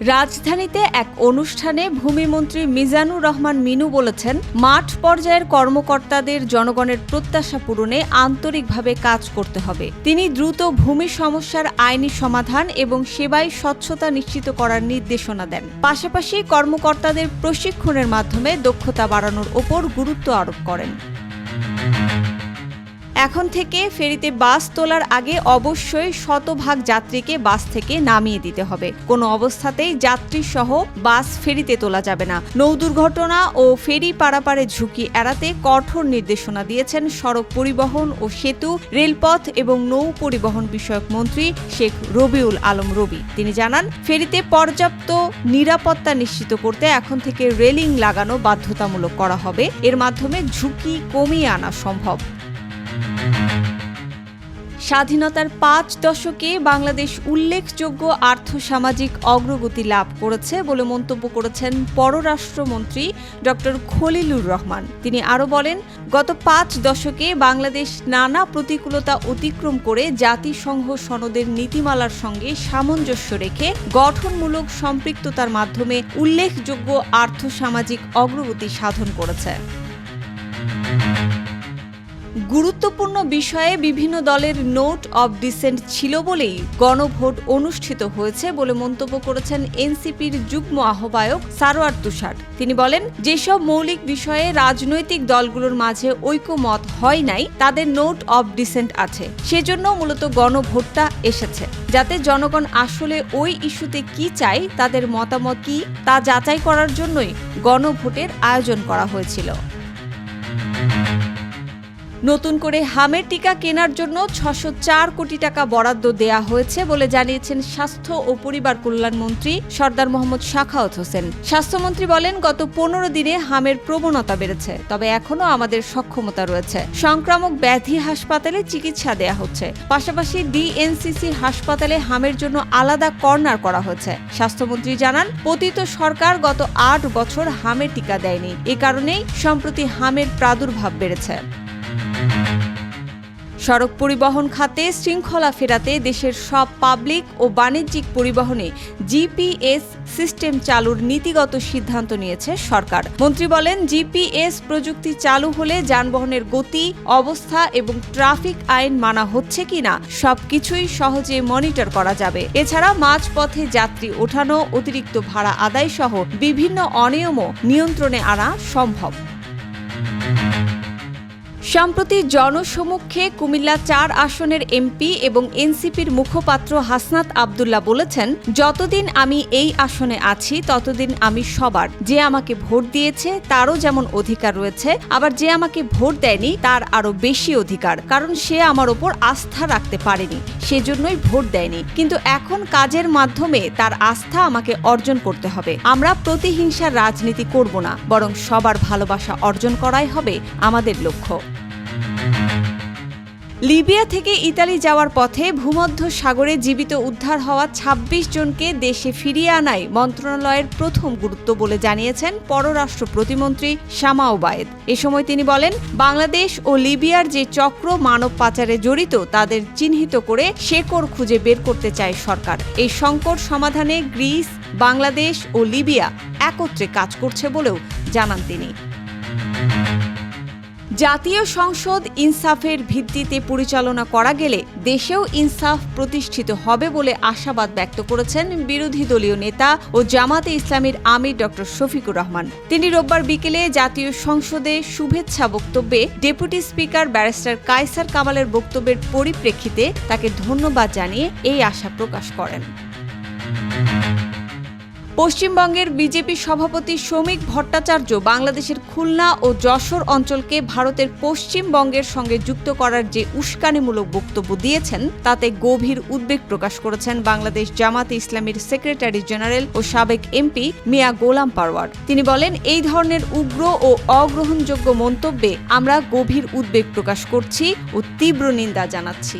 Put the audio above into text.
রাজধানীতে এক অনুষ্ঠানে ভূমিমন্ত্রী মিজানুর রহমান মিনু বলেছেন, মাঠ পর্যায়ের কর্মকর্তাদের জনগণের প্রত্যাশা পূরণে আন্তরিকভাবে কাজ করতে হবে। তিনি দ্রুত ভূমি সমস্যার আইনি সমাধান এবং সেবায় স্বচ্ছতা নিশ্চিত করার নির্দেশনা দেন। পাশাপাশি কর্মকর্তাদের প্রশিক্ষণের মাধ্যমে দক্ষতা বাড়ানোর ওপর গুরুত্ব আরোপ করেন। এখন থেকে ফেরিতে বাস তোলার আগে অবশ্যই শতভাগ যাত্রীকে বাস থেকে নামিয়ে দিতে হবে। কোনো অবস্থাতেই যাত্রীসহ বাস ফেরিতে তোলা যাবে না। নৌ দুর্ঘটনা ও ফেরি পারাপারে ঝুঁকি এড়াতে কঠোর নির্দেশনা দিয়েছেন সড়ক পরিবহন ও সেতু, রেলপথ এবং নৌ পরিবহন বিষয়ক মন্ত্রী শেখ রবিউল আলম রবি। তিনি জানান, ফেরিতে পর্যাপ্ত নিরাপত্তা নিশ্চিত করতে এখন থেকে রেলিং লাগানো বাধ্যতামূলক করা হবে। এর মাধ্যমে ঝুঁকি কমিয়ে আনা সম্ভব। স্বাধীনতার ৫ দশকে বাংলাদেশ উল্লেখযোগ্য আর্থসামাজিক অগ্রগতি লাভ করেছে বলে মন্তব্য করেছেন পররাষ্ট্রমন্ত্রী ড. খলিলুর রহমান। তিনি আরও বলেন, গত ৫ দশকে বাংলাদেশ নানা প্রতিকূলতা অতিক্রম করে জাতিসংঘ সনদের নীতিমালার সঙ্গে সামঞ্জস্য রেখে গঠনমূলক সম্পৃক্ততার মাধ্যমে উল্লেখযোগ্য আর্থসামাজিক অগ্রগতি সাধন করেছে। গুরুত্বপূর্ণ বিষয়ে বিভিন্ন দলের নোট অব ডিসেন্ট ছিল বলেই গণভোট অনুষ্ঠিত হয়েছে বলে মন্তব্য করেছেন এনসিপির যুগ্ম আহ্বায়ক সারোয়ার তুষার। তিনি বলেন, যেসব মৌলিক বিষয়ে রাজনৈতিক দলগুলোর মাঝে ঐকমত হয় নাই, তাদের নোট অব ডিসেন্ট আছে। সেজন্য মূলত গণভোটটা এসেছে, যাতে জনগণ আসলে ওই ইস্যুতে কি চায়, তাদের মতামত কি তা যাচাই করার জন্যই গণভোটের আয়োজন করা হয়েছিল। নতুন করে হামের টিকা কেনার জন্য ৬০৪ কোটি টাকা বরাদ্দ দেয়া হয়েছে বলে জানিয়েছেন স্বাস্থ্য ও পরিবার কল্যাণ মন্ত্রী সরদার মোহাম্মদ সাখাওয়াত হোসেন। স্বাস্থ্যমন্ত্রী বলেন, গত ১৫ দিনে হামের প্রবণতা বেড়েছে, তবে এখনও আমাদের সক্ষমতা রয়েছে। সংক্রামক ব্যাধি হাসপাতালে চিকিৎসা দেয়া হচ্ছে। পাশাপাশি ডিএনসিসি হাসপাতালে হামের জন্য আলাদা কর্নার করা হয়েছে। স্বাস্থ্যমন্ত্রী জানান, পতিত সরকার গত ৮ বছর হামের টিকা দেয়নি। এ কারণেই সম্প্রতি হামের প্রাদুর্ভাব বেড়েছে। সড়ক পরিবহন খাতে শৃঙ্খলা ফেরাতে দেশের সব পাবলিক ও বাণিজ্যিক পরিবহনে জিপিএস সিস্টেম চালুর নীতিগত সিদ্ধান্ত নিয়েছে সরকার। মন্ত্রী বলেন, জিপিএস প্রযুক্তি চালু হলে যানবাহনের গতি, অবস্থা এবং ট্রাফিক আইন মানা হচ্ছে কিনা সবকিছুই সহজে মনিটর করা যাবে। এছাড়া মাঝপথে যাত্রী ওঠানো, অতিরিক্ত ভাড়া আদায় সহ বিভিন্ন অনিয়মও নিয়ন্ত্রণে আনা সম্ভব। সম্প্রতি জনসমক্ষে কুমিল্লা ৪ আসনের এমপি এবং এনসিপির মুখপাত্র হাসনাত আব্দুল্লাহ বলেছেন, যতদিন আমি এই আসনে আছি ততদিন আমি সবার। যে আমাকে ভোট দিয়েছে তারও যেমন অধিকার রয়েছে, আবার যে আমাকে ভোট দেয়নি তার আরও বেশি অধিকার, কারণ সে আমার ওপর আস্থা রাখতে পারেনি, সেজন্যই ভোট দেয়নি। কিন্তু এখন কাজের মাধ্যমে তার আস্থা আমাকে অর্জন করতে হবে। আমরা প্রতিহিংসার রাজনীতি করব না, বরং সবার ভালোবাসা অর্জন করাই হবে আমাদের লক্ষ্য। লিবিয়া থেকে ইতালি যাওয়ার পথে ভূমধ্য সাগরে জীবিত উদ্ধার হওয়া ২৬ জনকে দেশে ফিরিয়ে আনাই মন্ত্রণালয়ের প্রথম গুরুত্ব বলে জানিয়েছেন পররাষ্ট্র প্রতিমন্ত্রী শামা ওবায়েদ। এ সময় তিনি বলেন, বাংলাদেশ ও লিবিয়ার যে চক্র মানব পাচারে জড়িত তাদের চিহ্নিত করে শেকড় খুঁজে বের করতে চায় সরকার। এই সংকট সমাধানে গ্রিস, বাংলাদেশ ও লিবিয়া একত্রে কাজ করছে বলেও জানান তিনি। জাতীয় সংসদ ইনসাফের ভিত্তিতে পরিচালনা করা গেলে দেশেও ইনসাফ প্রতিষ্ঠিত হবে বলে আশাবাদ ব্যক্ত করেছেন বিরোধী দলীয় নেতা ও জামাতে ইসলামীর আমির ড. শফিকুর রহমান। তিনি রোববার বিকেলে জাতীয় সংসদে শুভেচ্ছা বক্তব্যে ডেপুটি স্পিকার ব্যারিস্টার কায়সার কামালের বক্তব্যের পরিপ্রেক্ষিতে তাকে ধন্যবাদ জানিয়ে এই আশা প্রকাশ করেন। পশ্চিমবঙ্গের বিজেপি সভাপতি শ্রমিক ভট্টাচার্য বাংলাদেশের খুলনা ও যশোর অঞ্চলকে ভারতের পশ্চিমবঙ্গের সঙ্গে যুক্ত করার যে উস্কানিমূলক বক্তব্য দিয়েছেন তাতে গভীর উদ্বেগ প্রকাশ করেছেন বাংলাদেশ জামাতে ইসলামীর সেক্রেটারি জেনারেল ও সাবেক এমপি মিয়া গোলাম পারওয়ার। তিনি বলেন, এই ধরনের উগ্র ও অগ্রহণযোগ্য মন্তব্যে আমরা গভীর উদ্বেগ প্রকাশ করছি ও তীব্র নিন্দা জানাচ্ছি।